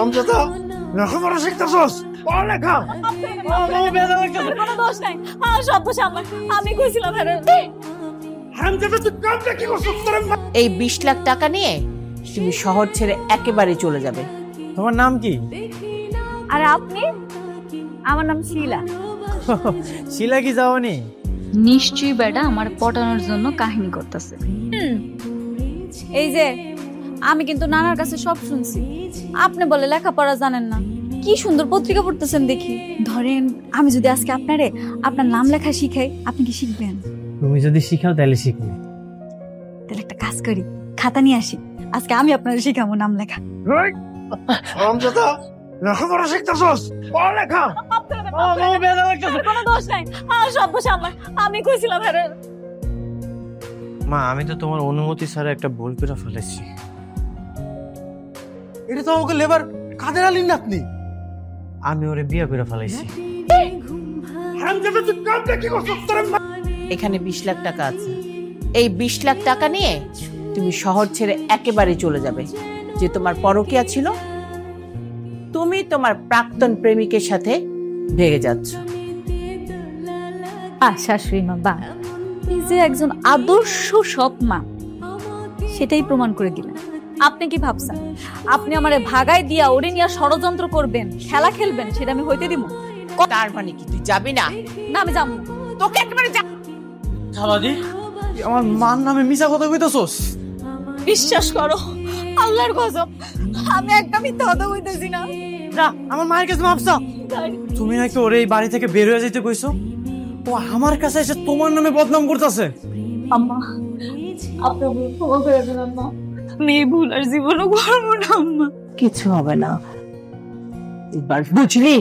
আমজাদা লেখাপড়া শিখতেছস? পড়ালেখা কোনো দোষ নাই, সব দোষ আমার। আমি কইছিলাম আমজাদা তুই কামটা কি করছস? এই 20 লাখ টাকা নিয়ে তুমি শহর ছেড়ে একেবারে চলে যাবে। তোমার নাম কি? আরে আপনি? আমার নাম শিলা। শিলা কি যাওনি? নিশ্চয়ই বেটা আমার পটানোর জন্য কাহিনী করতেছে। এই যে আমি কিন্তু নানার কাছে সব শুনছি, আপনি বলে লেখাপড়া জানেন না। কি সুন্দর পত্রিকা পড়তেছেন দেখি। ধরেন আমি যদি আজকে আপনার নাম লেখা শিখাই, আপনি কি শিখবেন? তুমি যদি শিখাও তাহলে শিখবে। তাহলে একটা কাজ করি, খাতা নিয়ে আসি, আজকে আমি আপনার শিখাবো নাম লেখা। আমজাদা লেখাপড়া শিখতেছস? পড়ালেখা কোনো দোষ নাই, সব দোষ আমার। আমি কইছিলাম মা, আমি তো তোমার অনুমতি ছাড়া একটা ভুল করে ফেলেছি। এটা তো আমাকে লেবার কাদের আলীর নাতনি। আমি ওরে বিয়ে করে ফেলাইছি। আমজাদা তুই কামটা কি করছস? এখানে 20 লাখ টাকা আছে। এই 20 লাখ টাকা নিয়ে তুমি শহর ছেড়ে একেবারে চলে যাবে। যে তোমার পরকীয়া ছিল, তুমি তোমার প্রাক্তন প্রেমিকের সাথে ভেগে যাচ্ছ। শাশুড়ি মা বা যে একজন আদর্শ সৎ মা, সেটাই প্রমাণ করে দিলেন। আপনি কি ভাবছেন আপনি আমারে ভাগাই দিয়া ওরে নিয়ে ষড়যন্ত্র করবেন, খেলা খেলবেন, সেটা আমি হইতে দিব? তার মানে কি তুই যাবি না? না, আমি যাবো। তোকে একেবারে খালাদি, আমার মার নামে মিছা কথা কইতাছস? বিশ্বাস করো, আল্লাহর কসম, আমি একটা মিথ্যা কথা কইতেছি না। যা, আমার মায়ের কাছে মাপসা। তুমি নাকি ওরে এই বাড়ি থেকে বের হয়ে যেতে কইছো? ও আমার কাছে এসে তোমার নামে বদনাম করতেছে। আম্মা, আপনি ক্ষমা করে দেন আম্মা। আমি এই ভুল আর জীবনও করবো না আম্মা। কিছু হবে না, এবার বুঝলি?